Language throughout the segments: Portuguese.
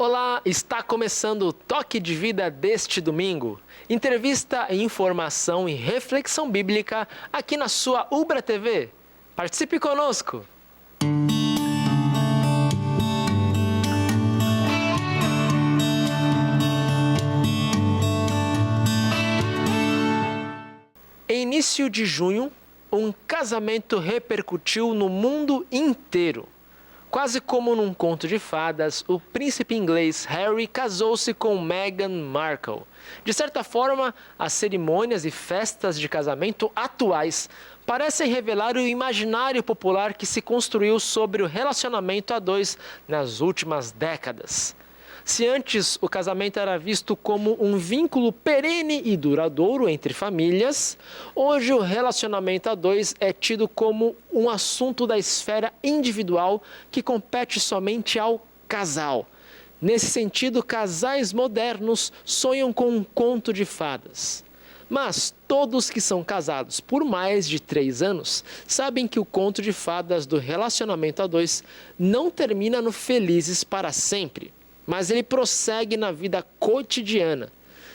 Olá, está começando o Toque de Vida deste domingo. Entrevista, informação e reflexão bíblica aqui na sua Ubra TV. Participe conosco! Em início de junho, um casamento repercutiu no mundo inteiro. Quase como num conto de fadas, o príncipe inglês Harry casou-se com Meghan Markle. De certa forma, as cerimônias e festas de casamento atuais parecem revelar o imaginário popular que se construiu sobre o relacionamento a dois nas últimas décadas. Se antes o casamento era visto como um vínculo perene e duradouro entre famílias, hoje o relacionamento a dois é tido como um assunto da esfera individual que compete somente ao casal. Nesse sentido, casais modernos sonham com um conto de fadas. Mas todos que são casados por mais de 3 anos sabem que o conto de fadas do relacionamento a dois não termina no felizes para sempre, mas ele prossegue na vida cotidiana.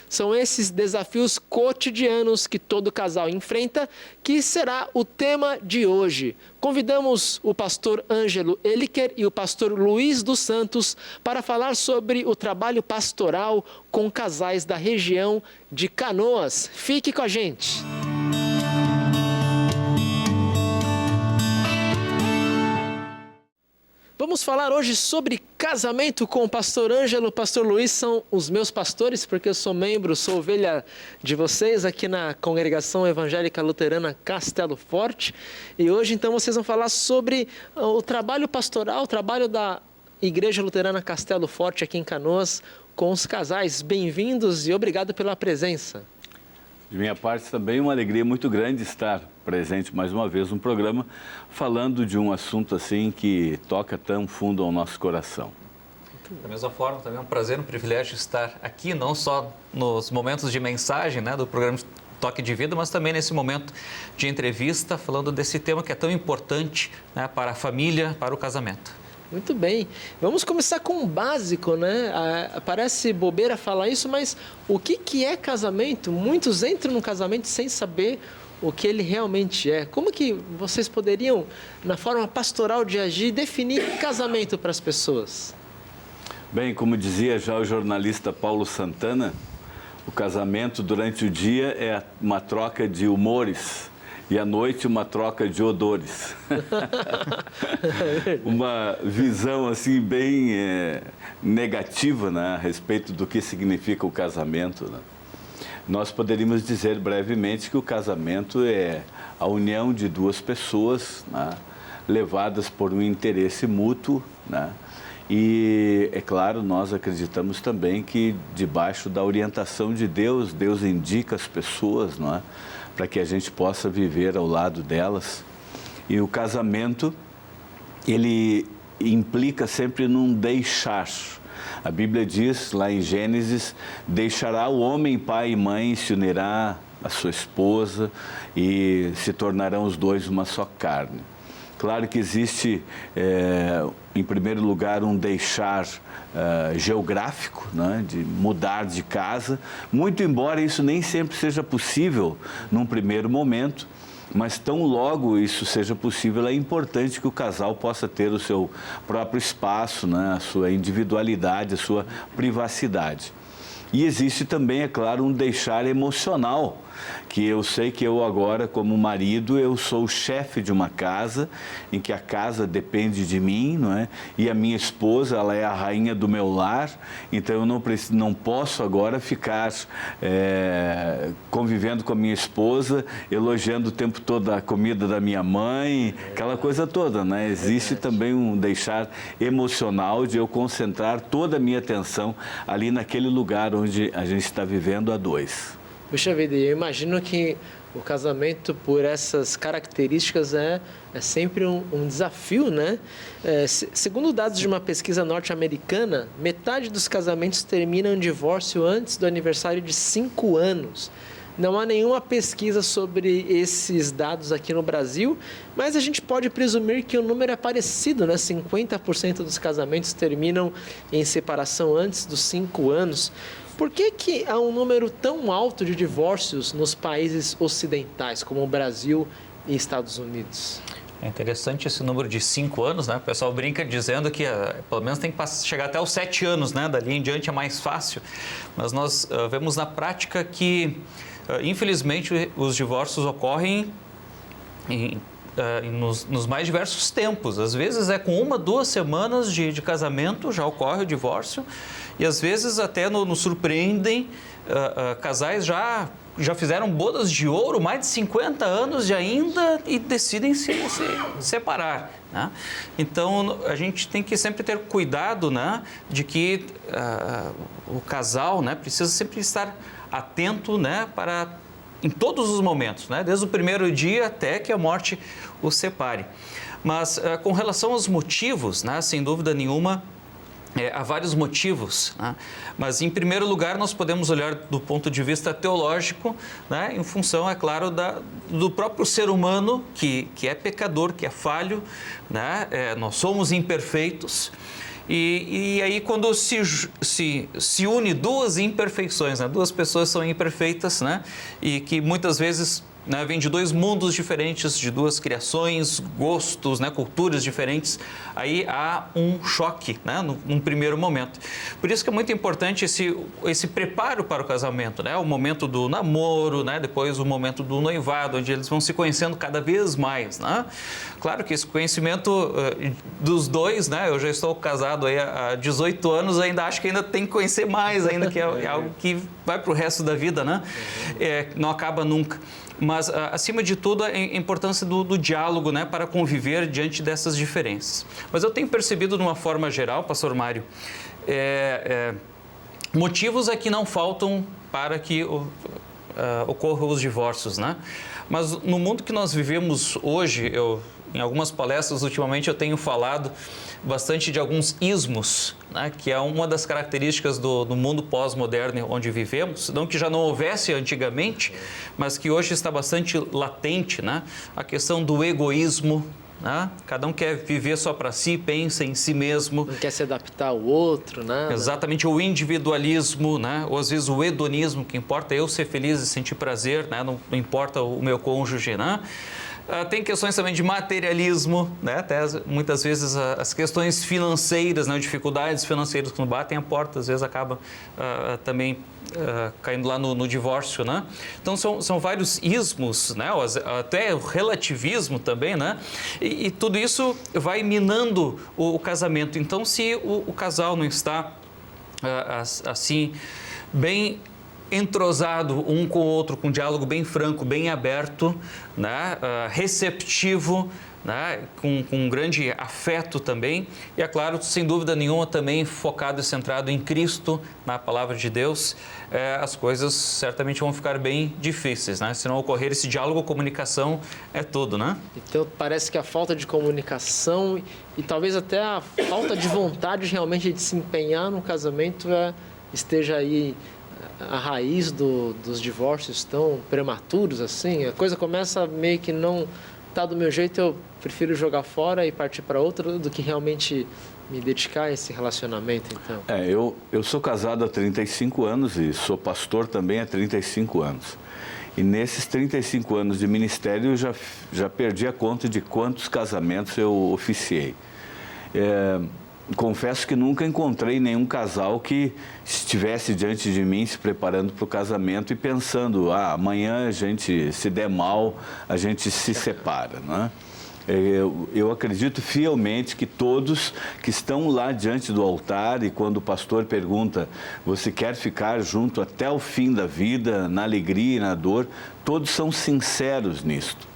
São esses desafios cotidianos que todo casal enfrenta que será o tema de hoje. Convidamos o pastor Ângelo Eliker e o pastor Luiz dos Santos para falar sobre o trabalho pastoral com casais da região de Canoas. Fique com a gente! Vamos falar hoje sobre casamento com o pastor Ângelo e o pastor Luiz, são os meus pastores, porque eu sou membro, sou ovelha de vocês aqui na Congregação Evangélica Luterana Castelo Forte. E hoje, então, vocês vão falar sobre o trabalho pastoral, o trabalho da Igreja Luterana Castelo Forte aqui em Canoas com os casais. Bem-vindos e obrigado pela presença. De minha parte, também uma alegria muito grande estar presente mais uma vez no programa, falando de um assunto assim que toca tão fundo ao nosso coração. Da mesma forma, também é um prazer, um privilégio estar aqui, não só nos momentos de mensagem, do programa Toque de Vida, mas também nesse momento de entrevista, falando desse tema que é tão importante, para a família, para o casamento. Muito bem. Vamos começar com o básico, né? Parece bobeira falar isso, mas o que é casamento? Muitos entram no casamento sem saber o que ele realmente é. Como que vocês poderiam, na forma pastoral de agir, definir casamento para as pessoas? Bem, como dizia já o jornalista Paulo Santana, o casamento durante o dia é uma troca de humores e à noite uma troca de odores. Uma visão assim bem negativa, a respeito do que significa o casamento. Nós poderíamos dizer brevemente que o casamento é a união de duas pessoas, levadas por um interesse mútuo, E, é claro, nós acreditamos também que debaixo da orientação de Deus, Deus indica as pessoas, para que a gente possa viver ao lado delas. E o casamento, ele implica sempre num deixar. A Bíblia diz, lá em Gênesis, deixará o homem pai e mãe, se unirá à sua esposa e se tornarão os dois uma só carne. Claro que existe, em primeiro lugar, um deixar geográfico, de mudar de casa, muito embora isso nem sempre seja possível num primeiro momento, mas tão logo isso seja possível, é importante que o casal possa ter o seu próprio espaço, a sua individualidade, a sua privacidade. E existe também, é claro, um deixar emocional, que eu sei que eu agora, como marido, eu sou o chefe de uma casa, em que a casa depende de mim, E a minha esposa, ela é a rainha do meu lar, então eu não posso agora ficar convivendo com a minha esposa, elogiando o tempo todo a comida da minha mãe, aquela coisa toda, Existe também um deixar emocional de eu concentrar toda a minha atenção ali naquele lugar onde a gente está vivendo a dois. Puxa vida, eu imagino que o casamento, por essas características, é sempre um desafio, Segundo dados de uma pesquisa norte-americana, metade dos casamentos terminam em divórcio antes do aniversário de 5 anos. Não há nenhuma pesquisa sobre esses dados aqui no Brasil, mas a gente pode presumir que o número é parecido, né? 50% dos casamentos terminam em separação antes dos 5 anos. Por que há um número tão alto de divórcios nos países ocidentais, como o Brasil e Estados Unidos? É interessante esse número de 5 anos, né? O pessoal brinca dizendo que pelo menos tem que chegar até os 7 anos, né? Dali em diante é mais fácil. Mas nós vemos na prática que, infelizmente, os divórcios ocorrem nos mais diversos tempos. Às vezes é com 1, 2 semanas de casamento já ocorre o divórcio e às vezes até nos surpreendem casais já fizeram bodas de ouro, mais de 50 anos e decidem se separar, né? Então, a gente tem que sempre ter cuidado, né, de que o casal, né, precisa sempre estar atento, né, em todos os momentos, né, desde o primeiro dia até que a morte os separe. Mas, com relação aos motivos, né, sem dúvida nenhuma, há vários motivos, né? Mas, em primeiro lugar, nós podemos olhar do ponto de vista teológico, né? Em função, é claro, do próprio ser humano, que é pecador, que é falho, né? Nós somos imperfeitos. E aí, quando se une duas imperfeições, né? Duas pessoas são imperfeitas, né? E que muitas vezes, né, vem de 2 mundos diferentes, de 2 criações, gostos, né, culturas diferentes, aí há um choque, né, num primeiro momento. Por isso que é muito importante esse preparo para o casamento, né, o momento do namoro, né, depois o momento do noivado, onde eles vão se conhecendo cada vez mais, né? Claro que esse conhecimento dos dois, né, eu já estou casado aí há 18 anos, ainda acho que ainda tem que conhecer mais, ainda que é algo que vai para o resto da vida, né? Não acaba nunca. Mas, acima de tudo, a importância do diálogo, né, para conviver diante dessas diferenças. Mas eu tenho percebido, de uma forma geral, pastor Mário, motivos é que não faltam para que ocorram os divórcios, né? Mas no mundo que nós vivemos hoje, em algumas palestras ultimamente eu tenho falado bastante de alguns ismos, né, que é uma das características do mundo pós-moderno onde vivemos, não que já não houvesse antigamente, mas que hoje está bastante latente, né? A questão do egoísmo, né? Cada um quer viver só para si, pensa em si mesmo. Não quer se adaptar ao outro, né? Exatamente, o individualismo, né? Ou às vezes o hedonismo, que importa eu ser feliz e sentir prazer, né? Não importa o meu cônjuge, né? Tem questões também de materialismo, né? Até muitas vezes as questões financeiras, né? Dificuldades financeiras quando batem a porta, às vezes acaba também caindo lá no divórcio, né? Então são vários ismos, né? Até o relativismo também, né? E tudo isso vai minando o casamento. Então, se o casal não está assim bem entrosado um com o outro, com um diálogo bem franco, bem aberto, né? Receptivo, né? Com um grande afeto também, e é claro, sem dúvida nenhuma, também focado e centrado em Cristo, na palavra de Deus, as coisas certamente vão ficar bem difíceis, né? Se não ocorrer esse diálogo, comunicação é tudo, né? Então parece que a falta de comunicação e talvez até a falta de vontade realmente de se empenhar no casamento esteja aí a raiz dos divórcios tão prematuros assim. A coisa começa meio que não tá do meu jeito, eu prefiro jogar fora e partir para outra do que realmente me dedicar a esse relacionamento, então. Eu sou casado há 35 anos e sou pastor também há 35 anos. E nesses 35 anos de ministério eu já perdi a conta de quantos casamentos eu oficiei. Confesso que nunca encontrei nenhum casal que estivesse diante de mim se preparando para o casamento e pensando, amanhã a gente, se der mal, a gente se separa, né? Eu acredito fielmente que todos que estão lá diante do altar e quando o pastor pergunta, você quer ficar junto até o fim da vida, na alegria e na dor, todos são sinceros nisto.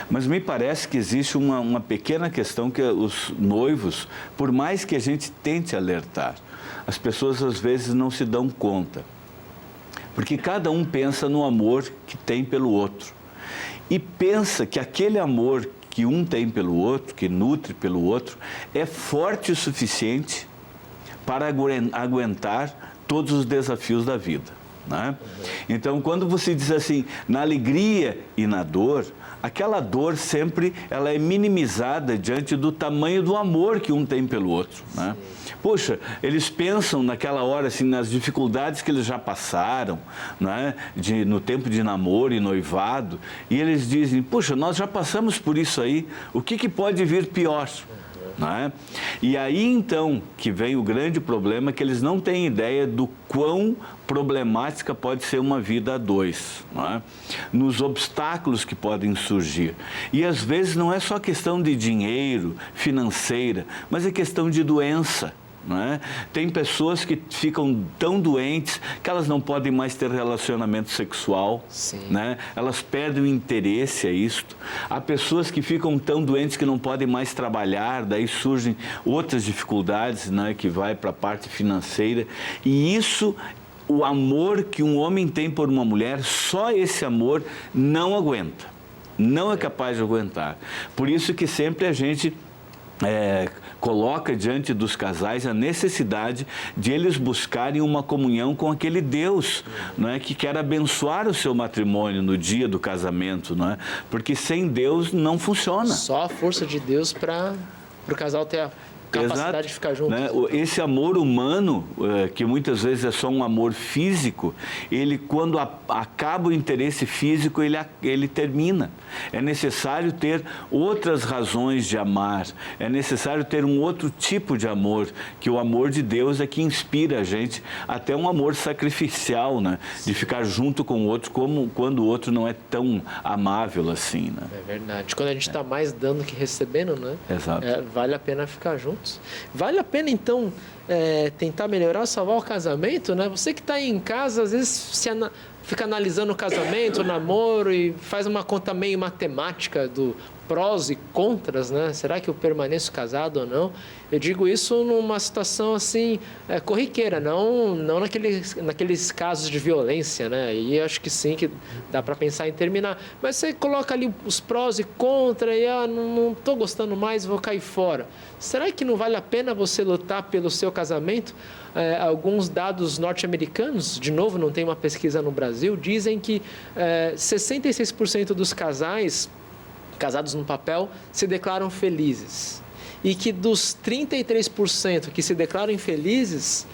Mas me parece que existe uma pequena questão que os noivos, por mais que a gente tente alertar, as pessoas às vezes não se dão conta. Porque cada um pensa no amor que tem pelo outro. E pensa que aquele amor que um tem pelo outro, que nutre pelo outro, é forte o suficiente para aguentar todos os desafios da vida. né? Então, quando você diz assim, na alegria e na dor, aquela dor sempre ela é minimizada diante do tamanho do amor que um tem pelo outro, né? Poxa, eles pensam naquela hora, assim, nas dificuldades que eles já passaram, né? No tempo de namoro e noivado, e eles dizem, poxa, nós já passamos por isso aí, o que pode vir pior? Né? E aí, então, que vem o grande problema, que eles não têm ideia do quão problemática pode ser uma vida a dois, não é? Nos obstáculos que podem surgir. E às vezes não é só questão de dinheiro, financeira, mas é questão de doença. Não é? Tem pessoas que ficam tão doentes que elas não podem mais ter relacionamento sexual, né? Elas perdem o interesse a isto. Há pessoas que ficam tão doentes que não podem mais trabalhar, daí surgem outras dificuldades, né? Que vai para a parte financeira. E isso, o amor que um homem tem por uma mulher, só esse amor não aguenta, não é capaz de aguentar. Por isso que sempre a gente coloca diante dos casais a necessidade de eles buscarem uma comunhão com aquele Deus, não é, que quer abençoar o seu matrimônio no dia do casamento, não é? Porque sem Deus não funciona. Só a força de Deus para o casal ter a capacidade, exato, de ficar junto, né? Esse amor humano, que muitas vezes é só um amor físico, ele, quando acaba o interesse físico, ele termina. É necessário ter outras razões de amar, é necessário ter um outro tipo de amor, que o amor de Deus é que inspira a gente, até um amor sacrificial, né? De ficar junto com o outro, como quando o outro não é tão amável assim, né? É verdade. Quando a gente está mais dando que recebendo, né? Exato. Vale a pena ficar junto. Vale a pena, então, tentar melhorar, salvar o casamento, né? Você que está aí em casa, às vezes fica analisando o casamento, o namoro e faz uma conta meio matemática do prós e contras, né? Será que eu permaneço casado ou não? Eu digo isso numa situação assim, corriqueira, não naqueles casos de violência, né? E eu acho que sim, que dá para pensar em terminar. Mas você coloca ali os prós e contras e não estou gostando mais, vou cair fora. Será que não vale a pena você lutar pelo seu casamento? Alguns dados norte-americanos, de novo, não tem uma pesquisa no Brasil, dizem que 66% dos casais casados no papel se declaram felizes. E que dos 33% que se declaram infelizes,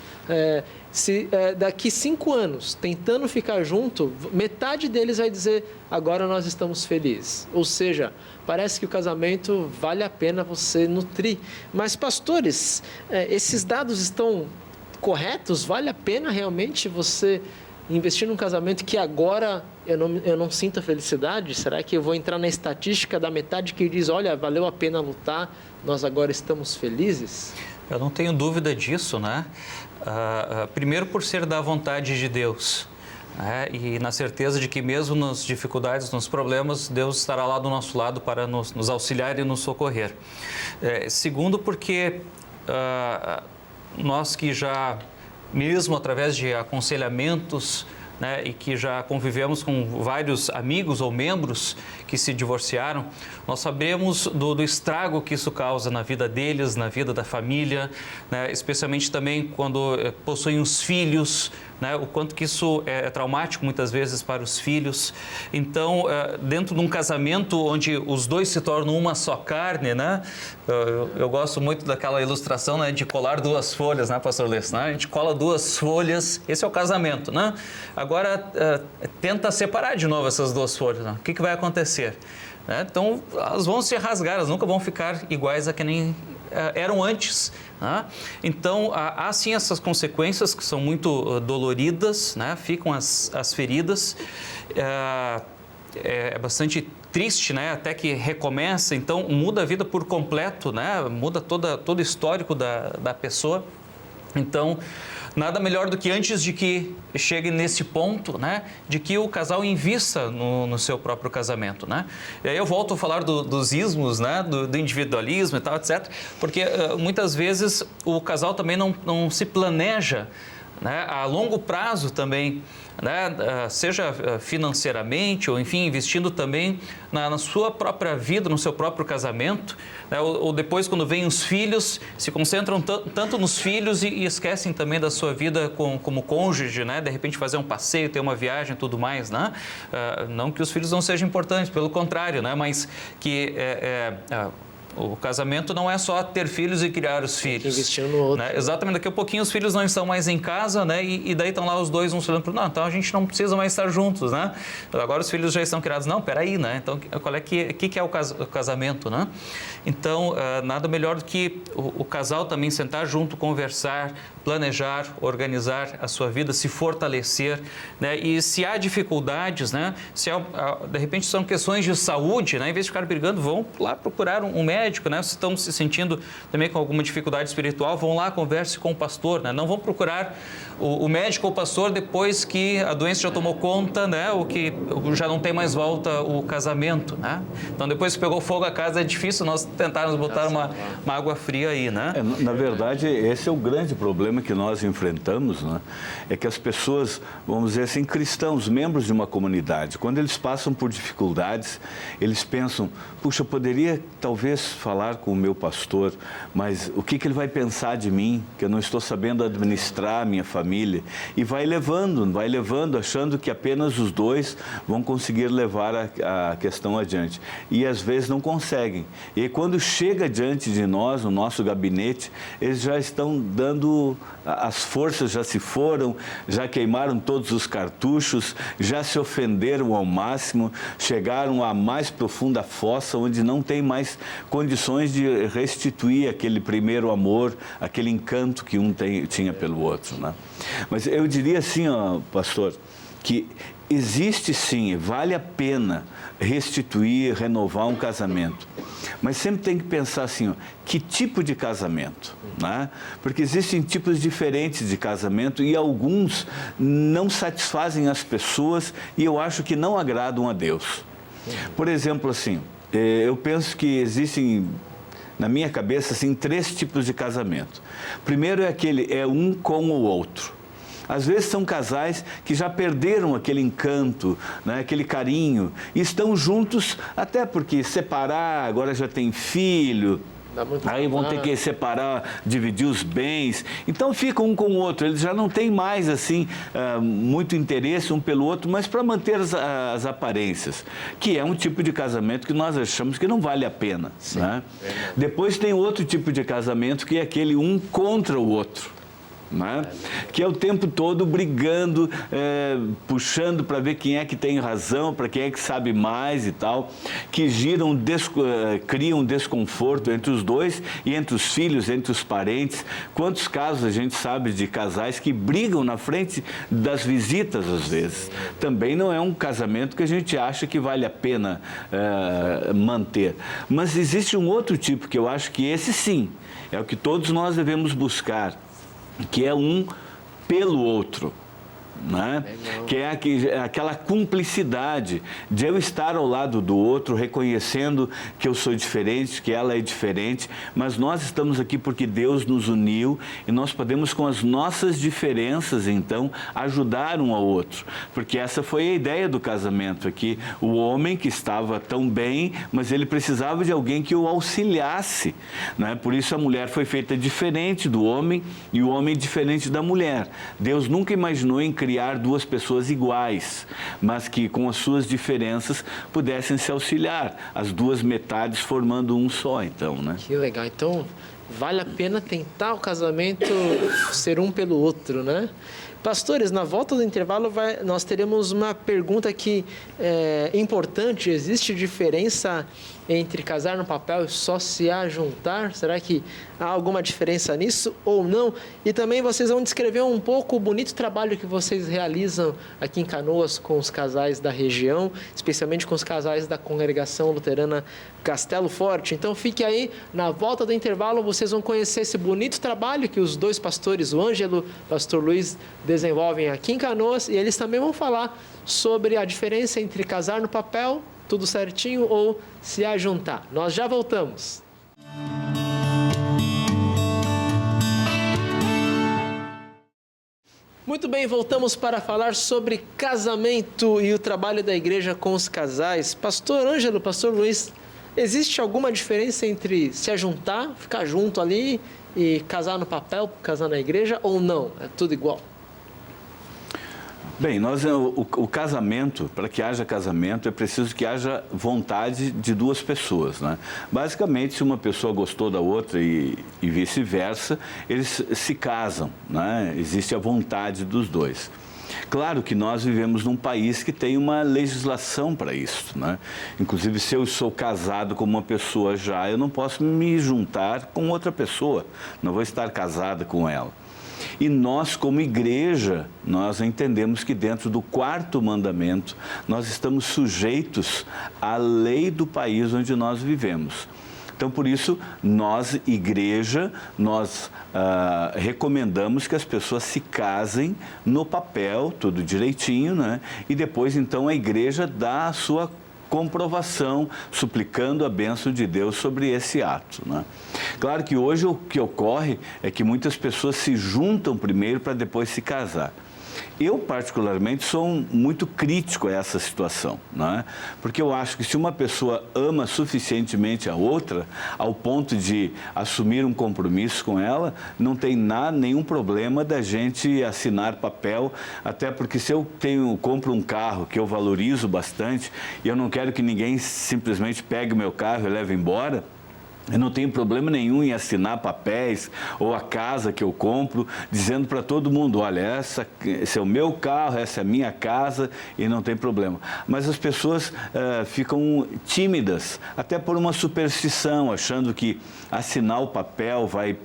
daqui 5 anos, tentando ficar junto, metade deles vai dizer, agora nós estamos felizes. Ou seja, parece que o casamento vale a pena você nutrir. Mas, pastores, esses dados estão corretos? Vale a pena realmente você investir num casamento que agora eu não sinto a felicidade? Será que eu vou entrar na estatística da metade que diz, olha, valeu a pena lutar, nós agora estamos felizes? Eu não tenho dúvida disso, né? Primeiro por ser da vontade de Deus, né? E na certeza de que mesmo nas dificuldades, nos problemas, Deus estará lá do nosso lado para nos auxiliar e nos socorrer. Segundo porque nós que já, mesmo através de aconselhamentos, né, e que já convivemos com vários amigos ou membros que se divorciaram, nós sabemos do estrago que isso causa na vida deles, na vida da família, né, especialmente também quando possuem os filhos, né, o quanto que isso é traumático muitas vezes para os filhos. Então, dentro de um casamento onde os dois se tornam uma só carne, né, eu gosto muito daquela ilustração, né, de colar 2 folhas, né, pastor Lessa, né? A gente cola 2 folhas, esse é o casamento, né? Agora, tenta separar de novo essas 2 folhas, né? O que vai acontecer? Então, elas vão se rasgar, elas nunca vão ficar iguais a que nem eram antes, né? Então, há sim essas consequências que são muito doloridas, né? Ficam as feridas, é bastante triste, né? Até que recomeça, então muda a vida por completo, né? Muda todo o histórico da pessoa. Então, nada melhor do que antes de que chegue nesse ponto, né, de que o casal invista no seu próprio casamento, né? E aí eu volto a falar dos ismos, né, do individualismo e tal, etc. Porque muitas vezes o casal também não se planeja né, a longo prazo também, né, seja financeiramente ou, enfim, investindo também na sua própria vida, no seu próprio casamento, né, ou depois, quando vêm os filhos, se concentram tanto nos filhos e esquecem também da sua vida como cônjuge, né, de repente fazer um passeio, ter uma viagem e tudo mais, né? Não que os filhos não sejam importantes, pelo contrário, né, mas que o casamento não é só ter filhos e criar os filhos. Investir no outro. Né? Exatamente, daqui a pouquinho os filhos não estão mais em casa, né? E daí estão lá os dois, um falando, não, então a gente não precisa mais estar juntos, né? Agora os filhos já estão criados. Não, peraí, né? Então, qual é que é o casamento, né? Então, nada melhor do que o casal também sentar junto, conversar, planejar, organizar a sua vida, se fortalecer, né? E se há dificuldades, né? Se de repente são questões de saúde, né? Em vez de ficar brigando, vão lá procurar um médico, né? Se estão se sentindo também com alguma dificuldade espiritual, vão lá, converse com o pastor, né? Não vão procurar o médico ou o pastor depois que a doença já tomou conta, né? Ou que já não tem mais volta o casamento, né? Então, depois que pegou fogo a casa, é difícil nós tentarmos botar uma água fria aí, né? Na verdade, esse é o grande problema que nós enfrentamos, né? É que as pessoas, vamos dizer assim, cristãos, membros de uma comunidade, quando eles passam por dificuldades, eles pensam, puxa, eu poderia talvez falar com o meu pastor, mas o que ele vai pensar de mim, que eu não estou sabendo administrar a minha família? E vai levando, achando que apenas os dois vão conseguir levar a questão adiante. E às vezes não conseguem. E quando chega diante de nós, no nosso gabinete, eles já estão dando, as forças já se foram, já queimaram todos os cartuchos, já se ofenderam ao máximo, chegaram à mais profunda fossa, onde não tem mais condições de restituir aquele primeiro amor, aquele encanto que um tinha pelo outro, né? Mas eu diria assim, ó, pastor, que existe sim, vale a pena restituir, renovar um casamento. Mas sempre tem que pensar assim, ó, que tipo de casamento, né? Porque existem tipos diferentes de casamento e alguns não satisfazem as pessoas e eu acho que não agradam a Deus. Por exemplo, assim, eu penso que existem, na minha cabeça, assim, 3 tipos de casamento. Primeiro é um com o outro. Às vezes são casais que já perderam aquele encanto, né, aquele carinho, e estão juntos até porque separar, agora já tem filho, aí vão ter que separar, dividir os bens, então ficam um com o outro, eles já não têm mais assim muito interesse um pelo outro, mas para manter as aparências, que é um tipo de casamento que nós achamos que não vale a pena, né? Depois tem outro tipo de casamento que é aquele um contra o outro, né? Que é o tempo todo brigando, puxando para ver quem é que tem razão, para quem é que sabe mais e tal, que criam desconforto entre os dois e entre os filhos, entre os parentes. Quantos casos a gente sabe de casais que brigam na frente das visitas às vezes? Também não é um casamento que a gente acha que vale a pena manter. Mas existe um outro tipo que eu acho que esse sim, é o que todos nós devemos buscar, que é um pelo outro, né? Que é aquela cumplicidade de eu estar ao lado do outro, reconhecendo que eu sou diferente, que ela é diferente, mas nós estamos aqui porque Deus nos uniu e nós podemos, com as nossas diferenças, então, ajudar um ao outro. Porque essa foi a ideia do casamento aqui. O homem que estava tão bem, mas ele precisava de alguém que o auxiliasse, né? Por isso a mulher foi feita diferente do homem e o homem diferente da mulher. Deus nunca imaginou em criar 2 pessoas iguais, mas que com as suas diferenças pudessem se auxiliar, as 2 metades formando um só, então, né? Que legal. Então, vale a pena tentar o casamento ser um pelo outro, né? Pastores, na volta do intervalo nós teremos uma pergunta que é importante. Existe diferença entre casar no papel e só se ajuntar? Será que há alguma diferença nisso ou não? E também vocês vão descrever um pouco o bonito trabalho que vocês realizam aqui em Canoas com os casais da região, especialmente com os casais da Congregação Luterana Castelo Forte. Então fique aí, na volta do intervalo vocês vão conhecer esse bonito trabalho que os 2 pastores, o Ângelo e o pastor Luiz, desenvolvem aqui em Canoas, e eles também vão falar sobre a diferença entre casar no papel, tudo certinho, ou se ajuntar. Nós já voltamos. Muito bem, voltamos para falar sobre casamento e o trabalho da igreja com os casais. Pastor Ângelo, Pastor Luiz, existe alguma diferença entre se ajuntar, ficar junto ali e casar no papel, casar na igreja, ou não? É tudo igual? Bem, o casamento, para que haja casamento, é preciso que haja vontade de duas pessoas, né? Basicamente, se uma pessoa gostou da outra e vice-versa, eles se casam, né? Existe a vontade dos dois. Claro que nós vivemos num país que tem uma legislação para isso, né? Inclusive, se eu sou casado com uma pessoa já, eu não posso me juntar com outra pessoa, não vou estar casado com ela. E nós, como igreja, nós entendemos que dentro do 4º mandamento, nós estamos sujeitos à lei do país onde nós vivemos. Então, por isso, nós, igreja, nós recomendamos que as pessoas se casem no papel, tudo direitinho, né? E depois, então, a igreja dá a sua comprovação, suplicando a bênção de Deus sobre esse ato, né? Claro que hoje o que ocorre é que muitas pessoas se juntam primeiro para depois se casar. Eu, particularmente, sou muito crítico a essa situação, né? Porque eu acho que se uma pessoa ama suficientemente a outra, ao ponto de assumir um compromisso com ela, não tem nenhum problema da gente assinar papel, até porque se eu compro um carro que eu valorizo bastante e eu não quero que ninguém simplesmente pegue o meu carro e leve embora, eu não tenho problema nenhum em assinar papéis ou a casa que eu compro, dizendo para todo mundo, olha, esse é o meu carro, essa é a minha casa e não tem problema. Mas as pessoas ficam tímidas, até por uma superstição, achando que assinar o papel vai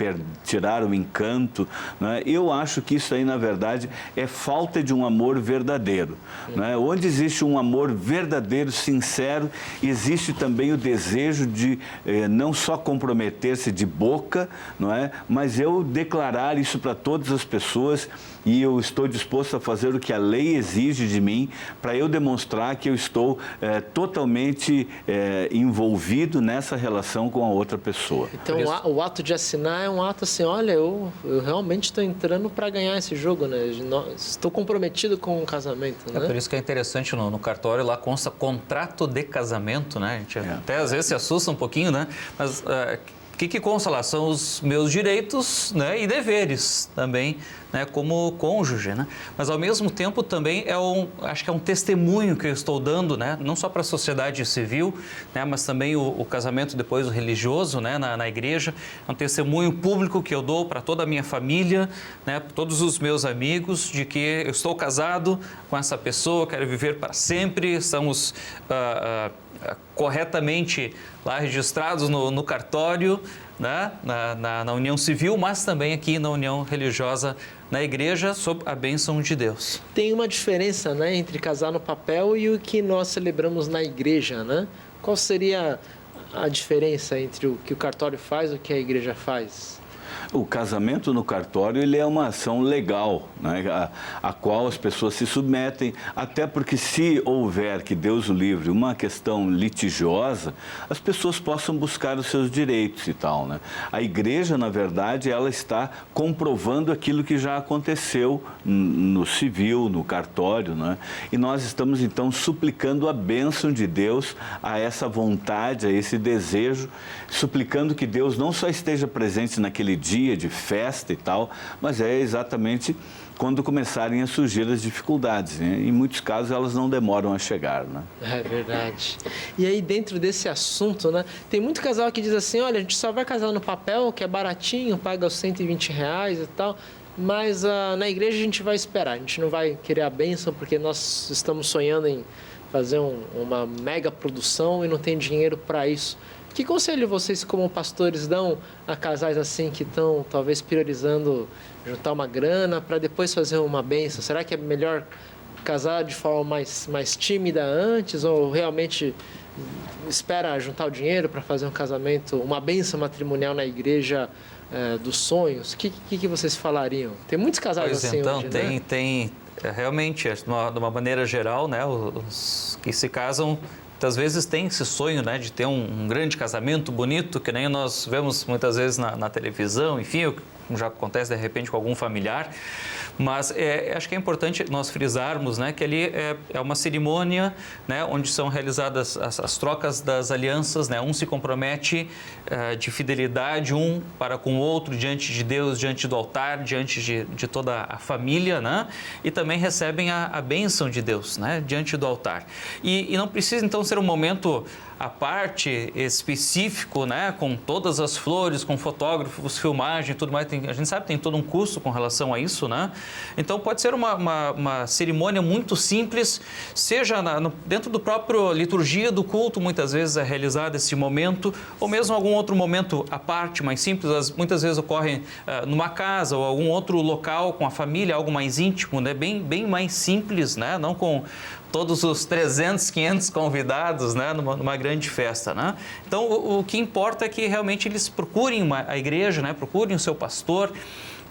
tirar o encanto, né? Eu acho que isso aí, na verdade, é falta de um amor verdadeiro, né? Onde existe um amor verdadeiro, sincero, existe também o desejo de não só comprometer-se de boca, não é? Mas eu declarar isso para todas as pessoas e eu estou disposto a fazer o que a lei exige de mim para eu demonstrar que eu estou totalmente envolvido nessa relação com a outra pessoa. Então, o ato de assinar é um ato assim, olha, eu realmente estou entrando para ganhar esse jogo, né? Estou comprometido com um casamento, né? É por isso que é interessante no cartório, lá consta contrato de casamento, né? A gente até às vezes se assusta um pouquinho, né? Mas o que consta lá? São os meus direitos, né, e deveres também, né, como cônjuge, né? Mas ao mesmo tempo também acho que é um testemunho que eu estou dando, né, não só para a sociedade civil, né, mas também o casamento depois o religioso, né, na igreja, é um testemunho público que eu dou para toda a minha família, né, para todos os meus amigos, de que eu estou casado com essa pessoa, quero viver para sempre, estamos corretamente lá registrados no cartório, né, na união civil, mas também aqui na união religiosa na igreja, sob a bênção de Deus. Tem uma diferença, né, entre casar no papel e o que nós celebramos na igreja, né? Qual seria a diferença entre o que o cartório faz e o que a igreja faz? O casamento no cartório, ele é uma ação legal, né, a qual as pessoas se submetem, até porque se houver, que Deus o livre, uma questão litigiosa, as pessoas possam buscar os seus direitos e tal, né? A igreja, na verdade, ela está comprovando aquilo que já aconteceu no civil, no cartório, né? E nós estamos, então, suplicando a bênção de Deus a essa vontade, a esse desejo, suplicando que Deus não só esteja presente naquele dia de festa e tal, mas é exatamente quando começarem a surgir as dificuldades, né? Em muitos casos elas não demoram a chegar, né? É verdade. E aí dentro desse assunto, né, tem muito casal que diz assim, olha, a gente só vai casar no papel, que é baratinho, paga os R$120 e tal, mas na igreja a gente vai esperar, a gente não vai querer a bênção porque nós estamos sonhando em fazer uma mega produção e não tem dinheiro para isso. Que conselho vocês, como pastores, dão a casais assim que estão talvez priorizando juntar uma grana para depois fazer uma bênção? Será que é melhor casar de forma mais tímida antes ou realmente espera juntar o dinheiro para fazer um casamento, uma bênção matrimonial na igreja dos sonhos? O que vocês falariam? Tem muitos casais assim então, hoje, tem realmente, de uma maneira geral, né, os que se casam muitas vezes tem esse sonho, né, de ter um grande casamento bonito, que nem nós vemos muitas vezes na televisão, enfim, já acontece de repente com algum familiar, Mas acho que é importante nós frisarmos, né, que ali é uma cerimônia, né, onde são realizadas as trocas das alianças, né, um se compromete de fidelidade um para com o outro diante de Deus, diante do altar, diante de toda a família, né, e também recebem a bênção de Deus, né, diante do altar. E não precisa então ser um momento à parte, específico, né, com todas as flores, com fotógrafos, filmagem, tudo mais. A gente sabe que tem todo um custo com relação a isso, né? Então pode ser uma cerimônia muito simples, seja dentro do próprio liturgia do culto, muitas vezes é realizado esse momento, ou mesmo algum outro momento à parte, mais simples, muitas vezes ocorre numa casa ou algum outro local com a família, algo mais íntimo, né? Bem mais simples, né? Não com todos os 300, 500 convidados, né, numa grande festa, né? Então, o que importa é que realmente eles procurem a igreja, né, procurem o seu pastor,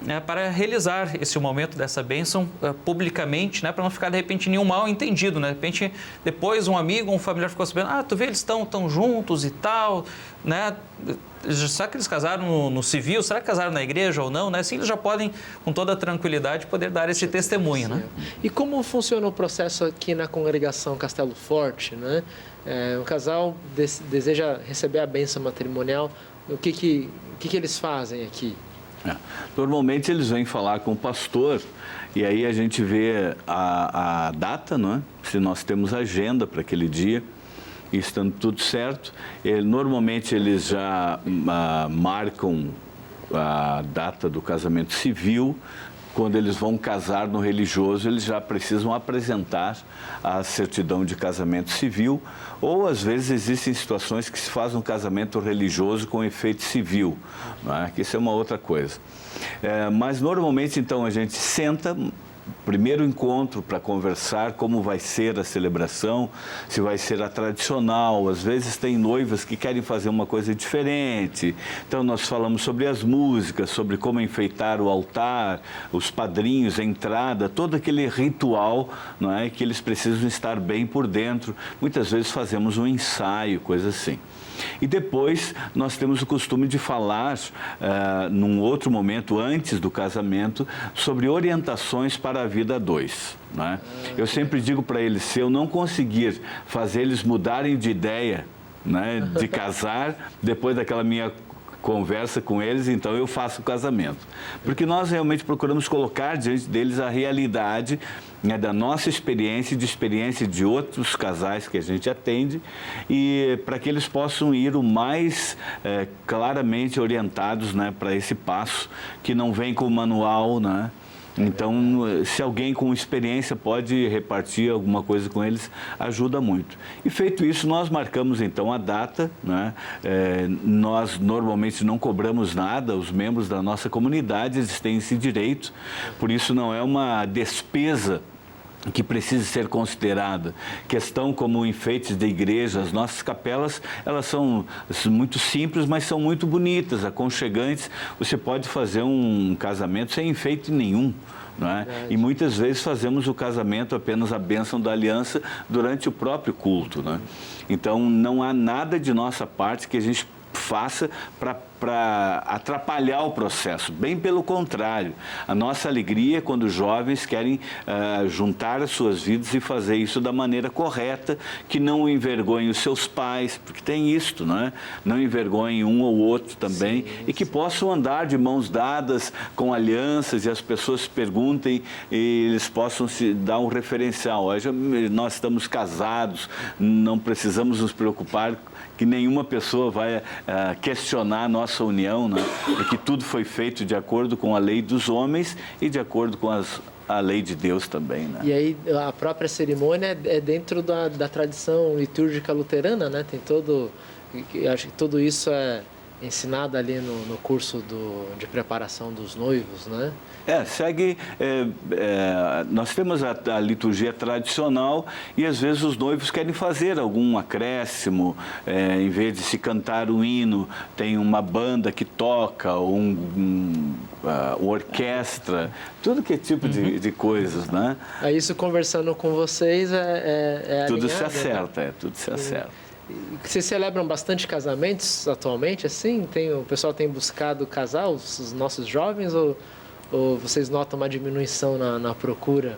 né, para realizar esse momento dessa bênção publicamente, né, para não ficar, de repente, nenhum mal entendido, né? De repente, depois um amigo, um familiar ficou sabendo, tu vê, eles estão juntos e tal, né? Será que eles casaram no civil? Será que casaram na igreja ou não? Né? Assim, eles já podem, com toda tranquilidade, poder dar esse testemunho. Né? E como funciona o processo aqui na congregação Castelo Forte? Né? Um casal deseja receber a bênção matrimonial. O que eles fazem aqui? Normalmente eles vêm falar com o pastor e aí a gente vê a data, não é? Se nós temos agenda para aquele dia. E estando tudo certo, normalmente eles já marcam a data do casamento civil. Quando eles vão casar no religioso, eles já precisam apresentar a certidão de casamento civil, ou às vezes existem situações que se faz um casamento religioso com efeito civil, não é? Que isso é uma outra coisa. Mas normalmente então a gente senta, primeiro encontro para conversar como vai ser a celebração, se vai ser a tradicional. Às vezes tem noivas que querem fazer uma coisa diferente. Então nós falamos sobre as músicas, sobre como enfeitar o altar, os padrinhos, a entrada, todo aquele ritual, não é, que eles precisam estar bem por dentro. Muitas vezes fazemos um ensaio, coisa assim. E depois nós temos o costume de falar, num outro momento, antes do casamento, sobre orientações para a vida a dois. Né? Eu sempre digo para eles, se eu não conseguir fazer eles mudarem de ideia, né, de casar, depois daquela minha conversa com eles, então eu faço o casamento. Porque nós realmente procuramos colocar diante deles a realidade, né, da nossa experiência e de experiência de outros casais que a gente atende, e para que eles possam ir o mais claramente orientados, né, para esse passo, que não vem com o manual, né? Então, se alguém com experiência pode repartir alguma coisa com eles, ajuda muito. E feito isso, nós marcamos então a data, né? Nós normalmente não cobramos nada, os membros da nossa comunidade eles têm esse direito, por isso não é uma despesa que precisa ser considerada. Questão como enfeites de igreja, as nossas capelas, elas são muito simples, mas são muito bonitas, aconchegantes. Você pode fazer um casamento sem enfeite nenhum. Não é? E muitas vezes fazemos o casamento apenas a bênção da aliança durante o próprio culto. Né? Então, não há nada de nossa parte que a gente faça para atrapalhar o processo, bem pelo contrário. A nossa alegria é quando os jovens querem juntar as suas vidas e fazer isso da maneira correta, que não envergonhe os seus pais, porque tem isto, não é? Não envergonhe um ou outro também, sim, e que possam andar de mãos dadas com alianças e as pessoas perguntem e eles possam se dar um referencial. Hoje nós estamos casados, não precisamos nos preocupar que nenhuma pessoa vai questionar a nossa união, né? Porque tudo foi feito de acordo com a lei dos homens e de acordo com a lei de Deus também. Né? E aí a própria cerimônia é dentro da tradição litúrgica luterana, né? Tem acho que tudo isso é ensinado ali no curso de preparação dos noivos, né? Nós temos a liturgia tradicional e às vezes os noivos querem fazer algum acréscimo, em vez de se cantar o hino, tem uma banda que toca, ou uma orquestra, tudo que é tipo de coisas, né? Aí isso conversando com vocês tudo alinhado, se acerta, né? Tudo se acerta. Vocês celebram bastante casamentos atualmente, assim? O pessoal tem buscado casar, os nossos jovens, ou Ou vocês notam uma diminuição na procura?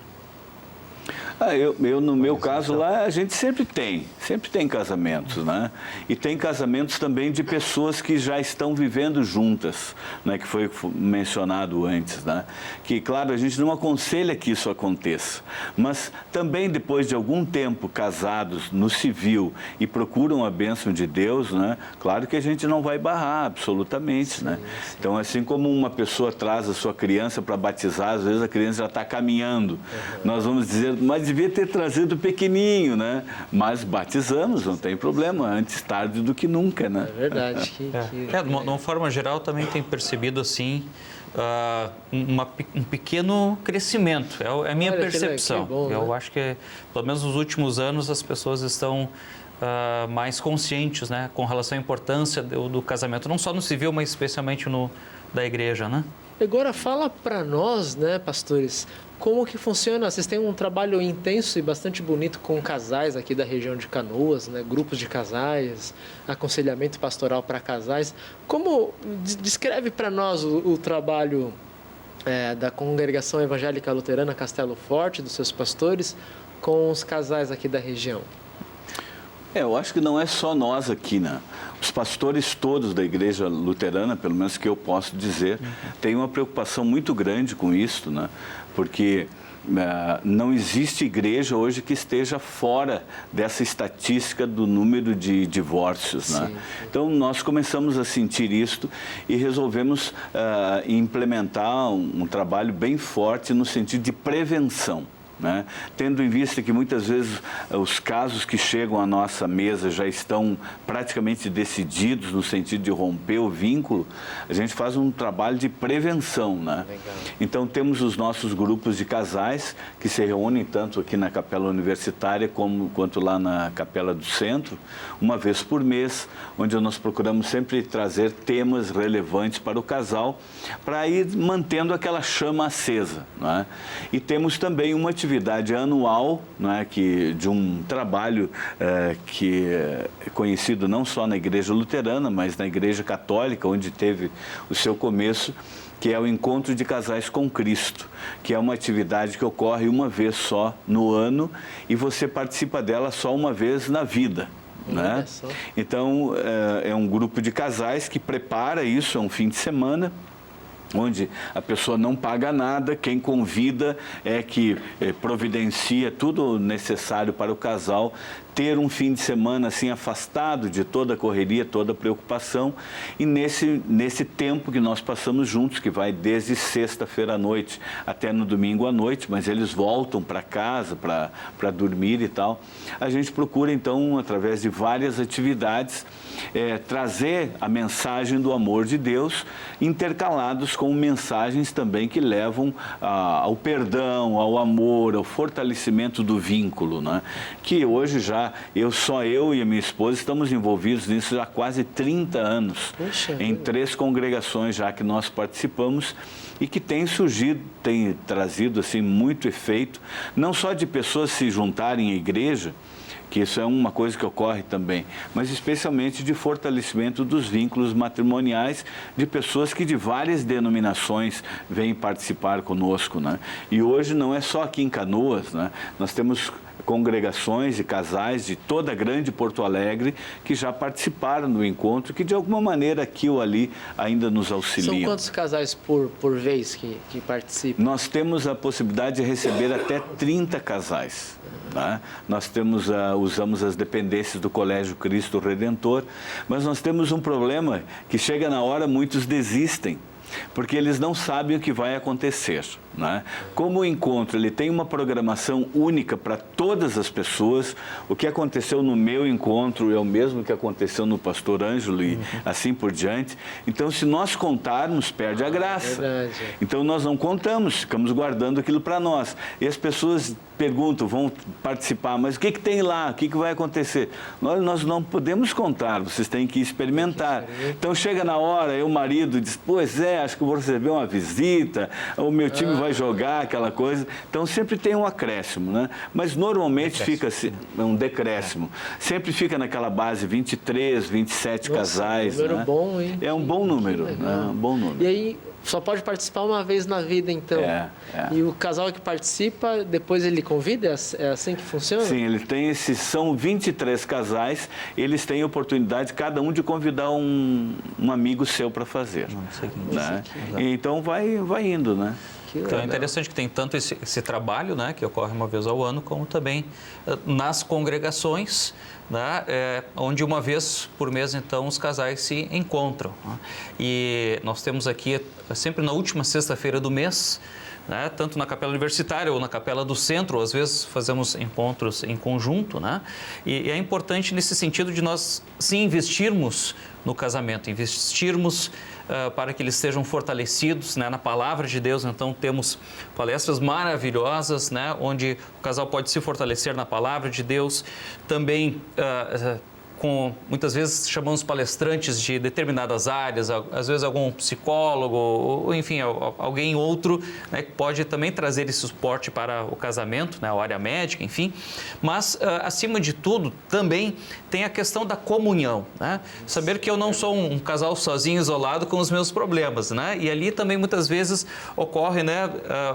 No meu caso lá, a gente sempre tem casamentos, né? E tem casamentos também de pessoas que já estão vivendo juntas, né? Que foi mencionado antes, né? Que, claro, a gente não aconselha que isso aconteça, mas também depois de algum tempo casados no civil e procuram a bênção de Deus, né? Claro que a gente não vai barrar absolutamente, né? Sim. Então, assim como uma pessoa traz a sua criança para batizar, às vezes a criança já está caminhando, nós vamos dizer, mas devia ter trazido pequenininho, né? Mas batizamos, não tem problema, antes tarde do que nunca, né? É verdade. De uma forma geral, também tem percebido, assim, um pequeno crescimento. É a minha percepção. Que bom, né? Eu acho que, pelo menos nos últimos anos, as pessoas estão mais conscientes, né? Com relação à importância do casamento, não só no civil, mas especialmente da igreja, né? Agora fala para nós, né, pastores, como que funciona? Vocês têm um trabalho intenso e bastante bonito com casais aqui da região de Canoas, né, grupos de casais, aconselhamento pastoral para casais. Como descreve para nós o trabalho da Congregação Evangélica Luterana Castelo Forte, dos seus pastores, com os casais aqui da região? Eu acho que não é só nós aqui, né? Os pastores todos da igreja luterana, pelo menos que eu posso dizer, têm uma preocupação muito grande com isso, né? Porque não existe igreja hoje que esteja fora dessa estatística do número de divórcios, né? Sim. Então, nós começamos a sentir isto e resolvemos implementar um trabalho bem forte no sentido de prevenção. Né? Tendo em vista que muitas vezes os casos que chegam à nossa mesa já estão praticamente decididos no sentido de romper o vínculo, a gente faz um trabalho de prevenção, né? Então temos os nossos grupos de casais que se reúnem tanto aqui na Capela Universitária quanto lá na Capela do Centro, uma vez por mês, onde nós procuramos sempre trazer temas relevantes para o casal, para ir mantendo aquela chama acesa, né? E temos também uma atividade anual, né, de um trabalho que é conhecido não só na Igreja Luterana, mas na Igreja Católica, onde teve o seu começo, que é o Encontro de Casais com Cristo, que é uma atividade que ocorre uma vez só no ano e você participa dela só uma vez na vida. Né? Então, é um grupo de casais que prepara isso, é um fim de semana, onde a pessoa não paga nada, quem convida é que providencia tudo necessário para o casal ter um fim de semana assim afastado de toda a correria, toda a preocupação, e nesse tempo que nós passamos juntos, que vai desde sexta-feira à noite até no domingo à noite, mas eles voltam para casa para dormir e tal, a gente procura então, através de várias atividades, trazer a mensagem do amor de Deus, intercalados com mensagens também que levam ao perdão, ao amor, ao fortalecimento do vínculo, né? Que hoje já eu e a minha esposa estamos envolvidos nisso há quase 30 anos, em 3 congregações já que nós participamos e que tem trazido assim muito efeito, não só de pessoas se juntarem à igreja, que isso é uma coisa que ocorre também, mas especialmente de fortalecimento dos vínculos matrimoniais de pessoas que de várias denominações vêm participar conosco, né? E hoje não é só aqui em Canoas, né? Nós temos congregações e casais de toda a grande Porto Alegre que já participaram do encontro, que de alguma maneira aqui ou ali ainda nos auxiliam. São quantos casais por vez que participam? Nós temos a possibilidade de receber até 30 casais. Tá? Nós usamos as dependências do Colégio Cristo Redentor, mas nós temos um problema que chega na hora, muitos desistem, porque eles não sabem o que vai acontecer, né? Como o encontro ele tem uma programação única para todas as pessoas, o que aconteceu no meu encontro é o mesmo que aconteceu no pastor Ângelo e assim por diante. Então, se nós contarmos, perde a graça. Então, nós não contamos, ficamos guardando aquilo para nós. E as pessoas perguntam, vão participar, mas o que tem lá? O que vai acontecer? Nós não podemos contar, vocês têm que experimentar. Então, chega na hora, o marido diz, pois acho que vou receber uma visita, o meu time vai jogar, aquela coisa. Então, sempre tem um acréscimo, né? Mas, normalmente, fica assim, um decréscimo. Sempre fica naquela base 23, 27 casais. Número bom, hein? É um bom número, né? Um bom número. E aí, Só pode participar uma vez na vida, então. E o casal que participa, depois ele convida? É assim que funciona? Sim, ele tem são 23 casais, eles têm a oportunidade, cada um, de convidar um amigo seu para fazer. Né? Então vai indo, né? Então é interessante que tem tanto esse trabalho, né, que ocorre uma vez ao ano, como também nas congregações, né, onde uma vez por mês, então, os casais se encontram. Né? E nós temos aqui, sempre na última sexta-feira do mês, né, tanto na capela universitária ou na capela do centro, às vezes fazemos encontros em conjunto, né? E é importante nesse sentido de nós sim investirmos no casamento, investirmos para que eles sejam fortalecidos, né, na palavra de Deus. Então temos palestras maravilhosas, né, onde o casal pode se fortalecer na palavra de Deus, também muitas vezes chamamos palestrantes de determinadas áreas, às vezes algum psicólogo, ou enfim, alguém outro, né, que pode também trazer esse suporte para o casamento, né, a área médica, enfim. Mas, acima de tudo, também tem a questão da comunhão, né? Saber que eu não sou um casal sozinho, isolado com os meus problemas, né? E ali também muitas vezes ocorre, né,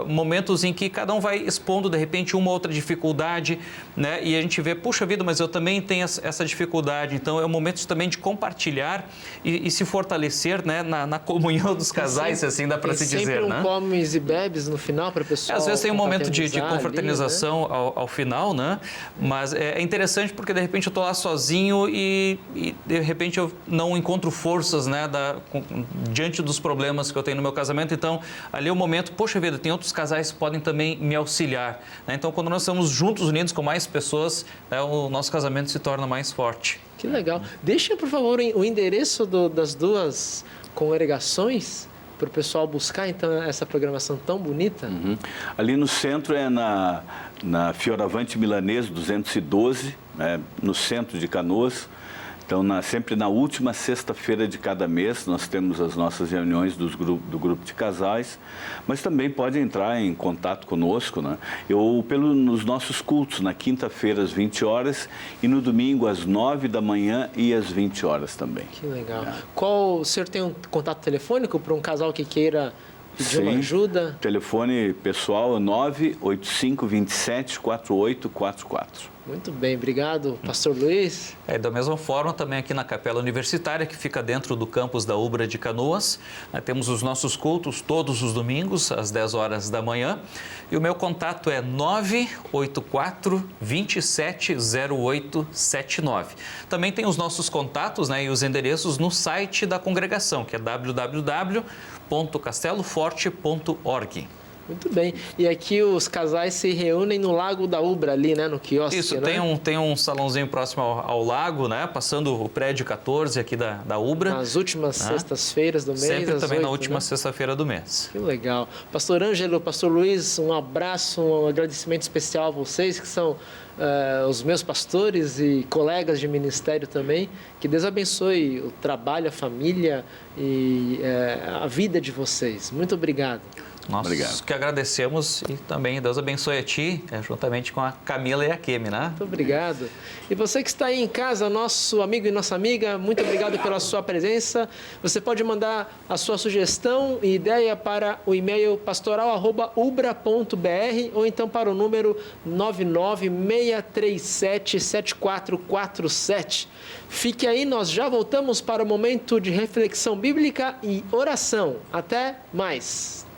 momentos em que cada um vai expondo de repente uma outra dificuldade, né? E a gente vê, puxa vida, mas eu também tenho essa dificuldade. Então é um momento também de compartilhar e se fortalecer, né, na comunhão dos casais, se assim dá para se dizer. Sempre né? comes e bebes no final para a pessoa. Às vezes tem um momento de confraternização ali, né? ao final, né? Mas é interessante porque de repente eu estou lá sozinho e de repente eu não encontro forças, né, diante dos problemas que eu tenho no meu casamento. Então ali é o momento, poxa vida, tem outros casais que podem também me auxiliar, né? Então quando nós estamos juntos, unidos com mais pessoas, né, o nosso casamento se torna mais forte. Que legal. Deixa, por favor, o endereço das duas congregações para o pessoal buscar, então, essa programação tão bonita. Ali no centro é na Fioravante Milanês 212, né, no centro de Canoas. Então, sempre na última sexta-feira de cada mês, nós temos as nossas reuniões do grupo de casais, mas também pode entrar em contato conosco, né? Nos nossos cultos, na quinta-feira às 20 horas e no domingo às 9 da manhã e às 20 horas também. Que legal. O senhor tem um contato telefônico para um casal que queira pedir uma ajuda? O telefone pessoal é 985 27 4844. Muito bem, obrigado, Pastor Luiz. Da mesma forma, também aqui na Capela Universitária, que fica dentro do campus da Ubra de Canoas, temos os nossos cultos todos os domingos, às 10 horas da manhã. E o meu contato é 984 27 0879. Também tem os nossos contatos, né, e os endereços no site da congregação, que é www.casteloforte.org. Muito bem. E aqui os casais se reúnem no Lago da Ubra, ali, né? No quiosque, Isso, né? tem um salãozinho próximo ao lago, né? Passando o prédio 14 aqui da Ubra. Nas últimas sextas-feiras do mês. Sempre também 8, na última, né? sexta-feira do mês. Que legal. Pastor Ângelo, Pastor Luiz, um abraço, um agradecimento especial a vocês, que são os meus pastores e colegas de ministério também. Que Deus abençoe o trabalho, a família e a vida de vocês. Muito obrigado. Nós Obrigado. que agradecemos e também Deus abençoe a ti, juntamente com a Camila e a Kemi, né? Muito obrigado. E você que está aí em casa, nosso amigo e nossa amiga, muito obrigado pela sua presença. Você pode mandar a sua sugestão e ideia para o e-mail pastoral@ubra.br ou então para o número 996377447. Fique aí, nós já voltamos para o momento de reflexão bíblica e oração. Até mais.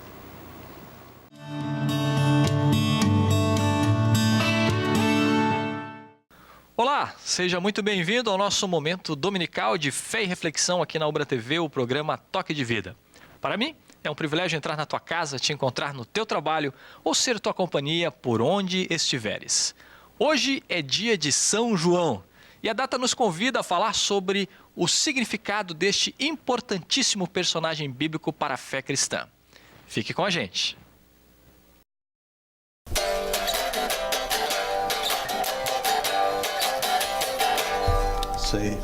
Olá, seja muito bem-vindo ao nosso momento dominical de fé e reflexão aqui na Ubra TV, o programa Toque de Vida. Para mim, é um privilégio entrar na tua casa, te encontrar no teu trabalho ou ser tua companhia por onde estiveres. Hoje é dia de São João e a data nos convida a falar sobre o significado deste importantíssimo personagem bíblico para a fé cristã. Fique com a gente. Isso aí.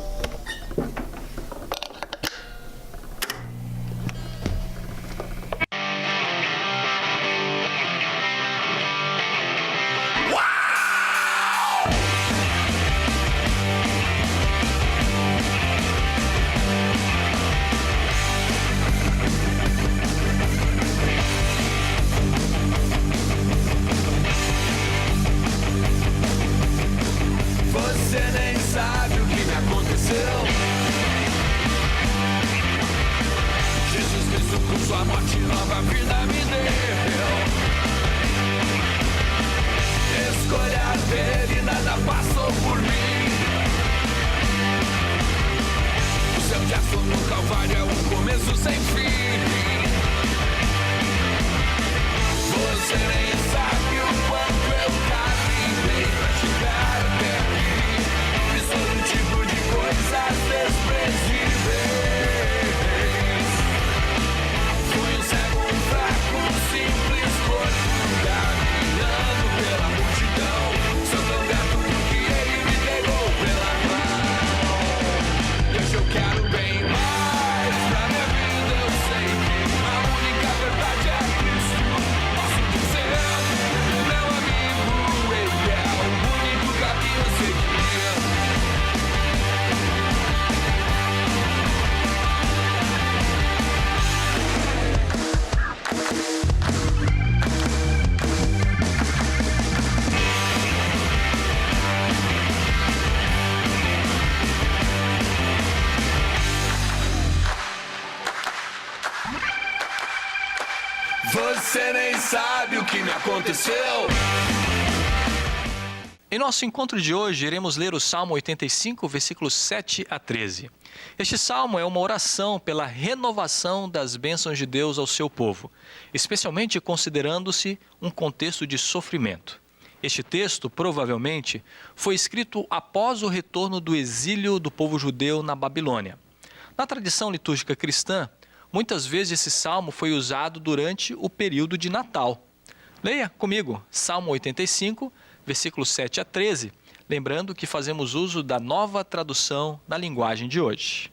sabe o que me aconteceu. Em nosso encontro de hoje, iremos ler o Salmo 85, versículos 7 a 13. Este salmo é uma oração pela renovação das bênçãos de Deus ao seu povo, especialmente considerando-se um contexto de sofrimento. Este texto, provavelmente, foi escrito após o retorno do exílio do povo judeu na Babilônia. Na tradição litúrgica cristã, muitas vezes esse salmo foi usado durante o período de Natal. Leia comigo, Salmo 85, versículos 7 a 13, lembrando que fazemos uso da nova tradução na linguagem de hoje.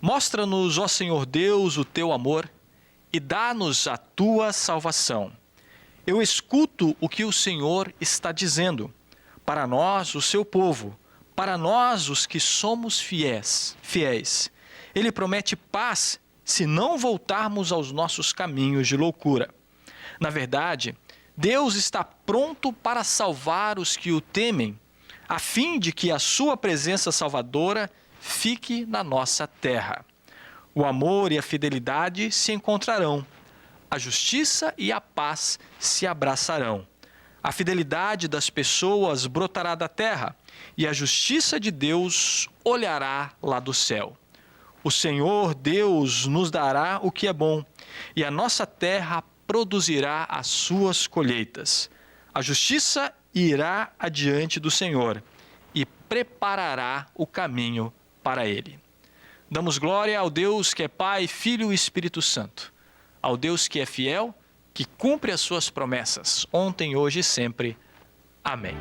Mostra-nos, ó Senhor Deus, o teu amor e dá-nos a tua salvação. Eu escuto o que o Senhor está dizendo. Para nós, o seu povo, para nós, os que somos fiéis. Ele promete paz se não voltarmos aos nossos caminhos de loucura. Na verdade, Deus está pronto para salvar os que o temem, a fim de que a sua presença salvadora fique na nossa terra. O amor e a fidelidade se encontrarão. A justiça e a paz se abraçarão. A fidelidade das pessoas brotará da terra, e a justiça de Deus olhará lá do céu. O Senhor Deus nos dará o que é bom, e a nossa terra produzirá as suas colheitas. A justiça irá adiante do Senhor e preparará o caminho para ele. Damos glória ao Deus que é Pai, Filho e Espírito Santo, ao Deus que é fiel, que cumpre as suas promessas, ontem, hoje e sempre. Amém.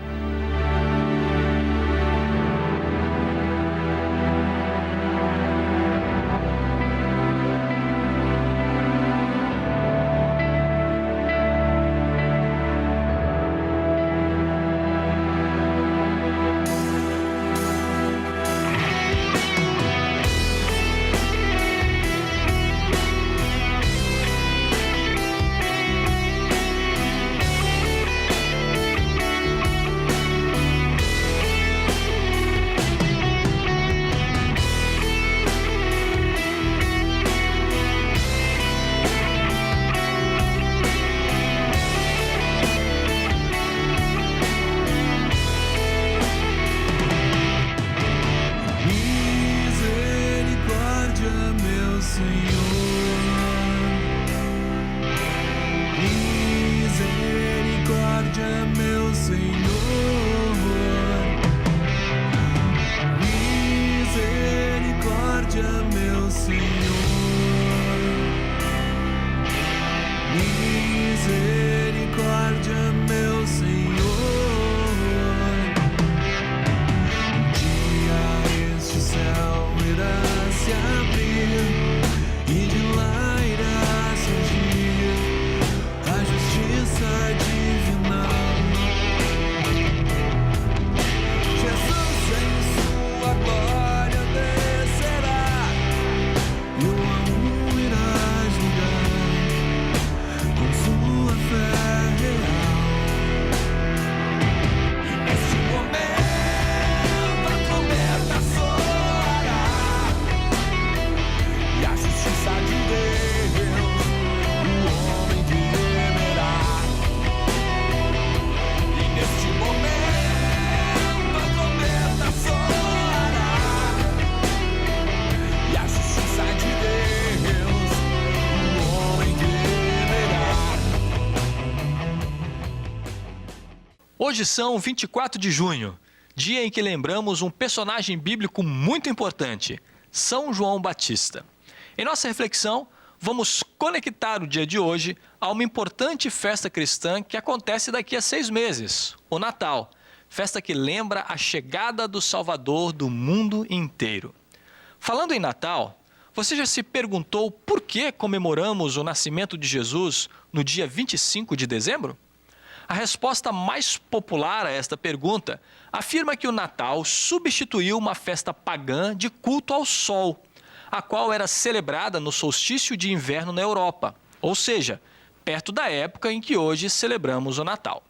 Hoje são 24 de junho, dia em que lembramos um personagem bíblico muito importante, São João Batista. Em nossa reflexão, vamos conectar o dia de hoje a uma importante festa cristã que acontece daqui a 6 meses, o Natal, festa que lembra a chegada do Salvador do mundo inteiro. Falando em Natal, você já se perguntou por que comemoramos o nascimento de Jesus no dia 25 de dezembro? A resposta mais popular a esta pergunta afirma que o Natal substituiu uma festa pagã de culto ao sol, a qual era celebrada no solstício de inverno na Europa, ou seja, perto da época em que hoje celebramos o Natal.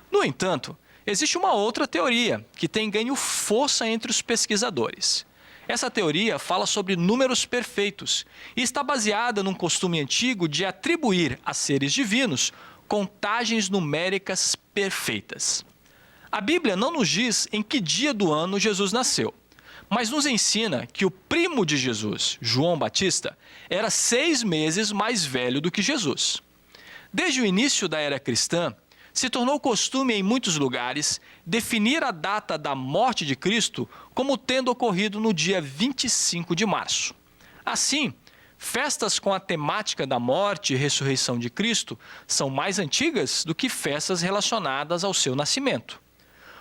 No entanto, existe uma outra teoria que tem ganho força entre os pesquisadores. Essa teoria fala sobre números perfeitos e está baseada num costume antigo de atribuir a seres divinos contagens numéricas perfeitas. A Bíblia não nos diz em que dia do ano Jesus nasceu, mas nos ensina que o primo de Jesus, João Batista, era 6 meses mais velho do que Jesus. Desde o início da era cristã, se tornou costume em muitos lugares definir a data da morte de Cristo como tendo ocorrido no dia 25 de março. Assim, festas com a temática da morte e ressurreição de Cristo são mais antigas do que festas relacionadas ao seu nascimento.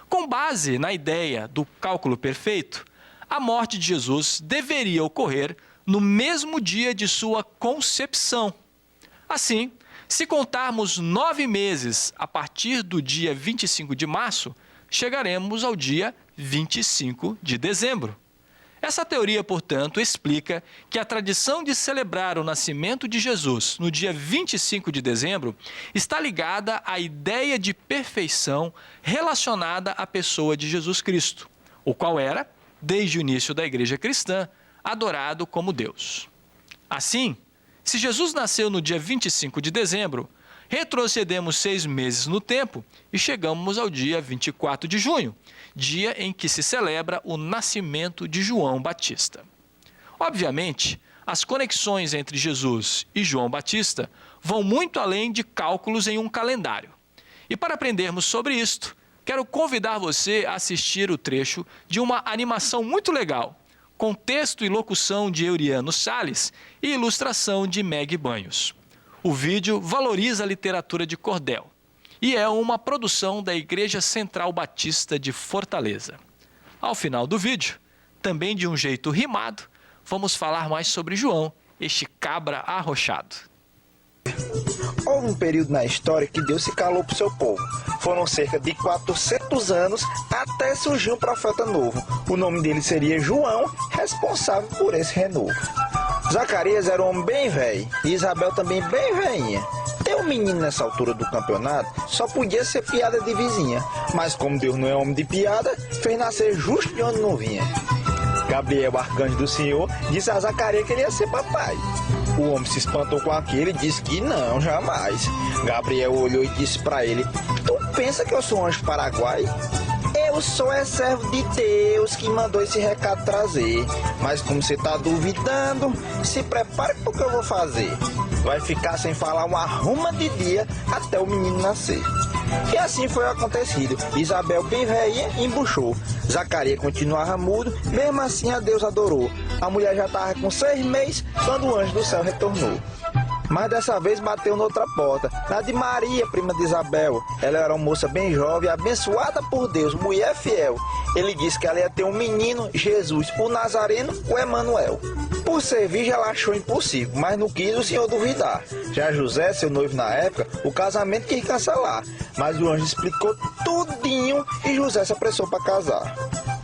Com base na ideia do cálculo perfeito, a morte de Jesus deveria ocorrer no mesmo dia de sua concepção. Assim, se contarmos 9 meses a partir do dia 25 de março, chegaremos ao dia 25 de dezembro. Essa teoria, portanto, explica que a tradição de celebrar o nascimento de Jesus no dia 25 de dezembro está ligada à ideia de perfeição relacionada à pessoa de Jesus Cristo, o qual era, desde o início da Igreja cristã, adorado como Deus. Assim, se Jesus nasceu no dia 25 de dezembro, retrocedemos 6 meses no tempo e chegamos ao dia 24 de junho, dia em que se celebra o nascimento de João Batista. Obviamente, as conexões entre Jesus e João Batista vão muito além de cálculos em um calendário. E para aprendermos sobre isto, quero convidar você a assistir o trecho de uma animação muito legal, com texto e locução de Euriano Salles e ilustração de Meg Banhos. O vídeo valoriza a literatura de cordel e é uma produção da Igreja Central Batista de Fortaleza. Ao final do vídeo, também de um jeito rimado, vamos falar mais sobre João, este cabra arrochado. Houve um período na história que Deus se calou para o seu povo. Foram cerca de 400 anos até surgir um profeta novo. O nome dele seria João, responsável por esse renovo. Zacarias era um homem bem velho e Isabel também bem velhinha. Ter um menino nessa altura do campeonato só podia ser piada de vizinha, mas como Deus não é homem de piada, fez nascer justo de onde não vinha. Gabriel, arcanjo do Senhor, disse a Zacarias que ele ia ser papai. O homem se espantou com aquilo e disse que não, jamais. Gabriel olhou e disse para ele: tu pensa que eu sou um anjo paraguai? Eu sou servo de Deus que mandou esse recado trazer. Mas como você está duvidando, se prepare para o que eu vou fazer. Vai ficar sem falar uma arruma de dia até o menino nascer. E assim foi acontecido. Isabel, bem velhinha, embuchou. Zacarias continuava mudo, mesmo assim a Deus adorou. A mulher já estava com 6 meses quando o anjo do céu retornou. Mas dessa vez bateu noutra porta, na de Maria, prima de Isabel. Ela era uma moça bem jovem, abençoada por Deus, mulher fiel. Ele disse que ela ia ter um menino, Jesus, o Nazareno, o Emanuel. Por ser virgem, ela achou impossível, mas não quis o Senhor duvidar. Já José, seu noivo na época, o casamento quis cancelar. Mas o anjo explicou tudinho e José se apressou para casar.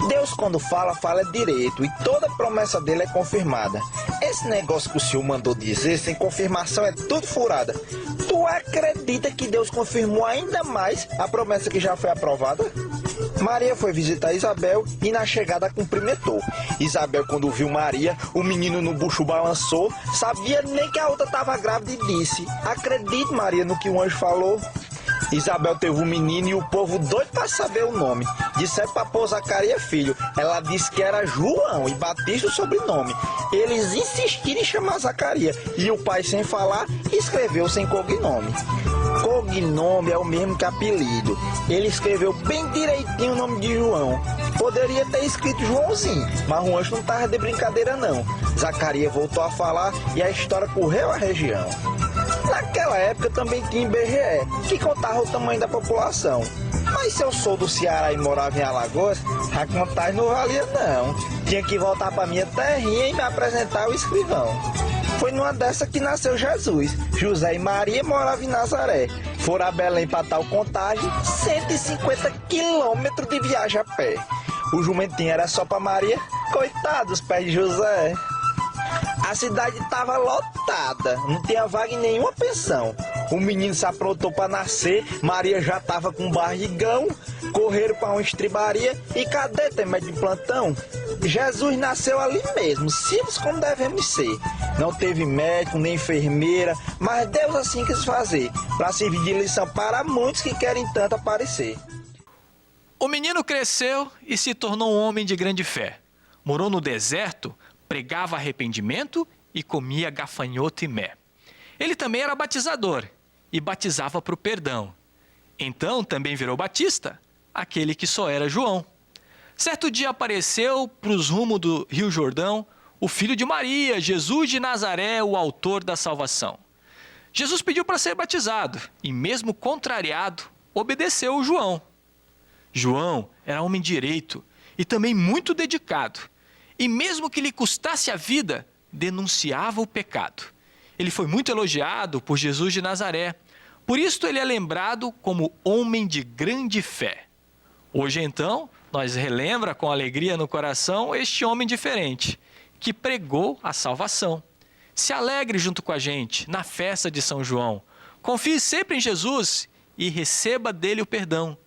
Deus, quando fala, fala direito e toda promessa dele é confirmada. Esse negócio que o Senhor mandou dizer, sem confirmação, é tudo furada. Tu acredita que Deus confirmou ainda mais a promessa que já foi aprovada? Maria foi visitar Isabel e na chegada cumprimentou. Isabel, quando viu Maria, o menino no bucho balançou, sabia nem que a outra estava grávida e disse: acredite, Maria, no que o anjo falou. Isabel teve um menino e o povo doido para saber o nome. Disseram para pôr Zacarias filho. Ela disse que era João e Batista o sobrenome. Eles insistiram em chamar Zacarias e o pai, sem falar, escreveu sem cognome. Cognome é o mesmo que apelido. Ele escreveu bem direitinho o nome de João. Poderia ter escrito Joãozinho, mas o anjo não estava de brincadeira não. Zacarias voltou a falar e a história correu a região. Naquela época também tinha IBGE, que contava o tamanho da população. Mas se eu sou do Ceará e morava em Alagoas, a contagem não valia não. Tinha que voltar para minha terrinha e me apresentar ao escrivão. Foi numa dessa que nasceu Jesus. José e Maria moravam em Nazaré. Foram a Belém para tal contagem, 150 quilômetros de viagem a pé. O jumentinho era só para Maria, coitado dos pés de José. A cidade estava lotada, não tinha vaga em nenhuma pensão. O menino se aprontou para nascer, Maria já estava com barrigão, correram para uma estribaria e cadê tem médico de plantão? Jesus nasceu ali mesmo, simples como devemos ser. Não teve médico nem enfermeira, mas Deus assim quis fazer, para servir de lição para muitos que querem tanto aparecer. O menino cresceu e se tornou um homem de grande fé. Morou no deserto, pregava arrependimento e comia gafanhoto e mel. Ele também era batizador e batizava para o perdão. Então também virou batista, aquele que só era João. Certo dia apareceu para os rumos do Rio Jordão o filho de Maria, Jesus de Nazaré, o autor da salvação. Jesus pediu para ser batizado e, mesmo contrariado, obedeceu o João. João era homem direito e também muito dedicado. E mesmo que lhe custasse a vida, denunciava o pecado. Ele foi muito elogiado por Jesus de Nazaré. Por isso ele é lembrado como homem de grande fé. Hoje, então, nós relembra com alegria no coração este homem diferente, que pregou a salvação. Se alegre junto com a gente na festa de São João. Confie sempre em Jesus e receba dele o perdão.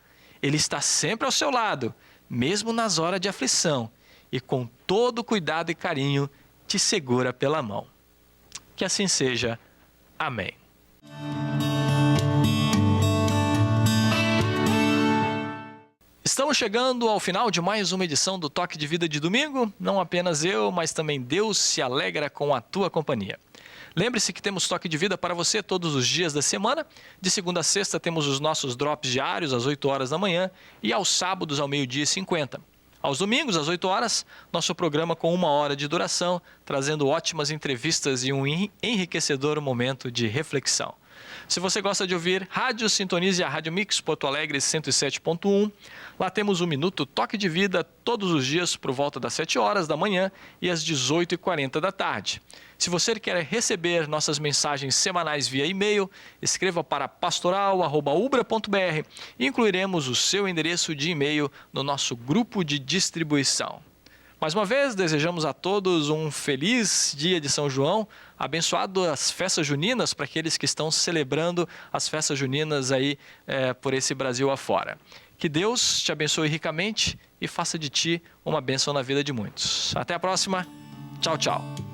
Ele está sempre ao seu lado, mesmo nas horas de aflição, e com todo cuidado e carinho te segura pela mão. Que assim seja. Amém. Estamos chegando ao final de mais uma edição do Toque de Vida de domingo. Não apenas eu, mas também Deus se alegra com a tua companhia. Lembre-se que temos Toque de Vida para você todos os dias da semana. De segunda a sexta temos os nossos drops diários às 8 horas da manhã e aos sábados ao 12h50. Aos domingos, às 8 horas, nosso programa com 1 hora de duração, trazendo ótimas entrevistas e um enriquecedor momento de reflexão. Se você gosta de ouvir rádio, sintonize a Rádio Mix Porto Alegre 107.1. Lá temos um minuto Toque de Vida todos os dias por volta das 7 horas da manhã e às 18h40 da tarde. Se você quer receber nossas mensagens semanais via e-mail, escreva para pastoral@ubra.br e incluiremos o seu endereço de e-mail no nosso grupo de distribuição. Mais uma vez, desejamos a todos um feliz dia de São João, abençoado as festas juninas para aqueles que estão celebrando as festas juninas aí por esse Brasil afora. Que Deus te abençoe ricamente e faça de ti uma bênção na vida de muitos. Até a próxima. Tchau, tchau.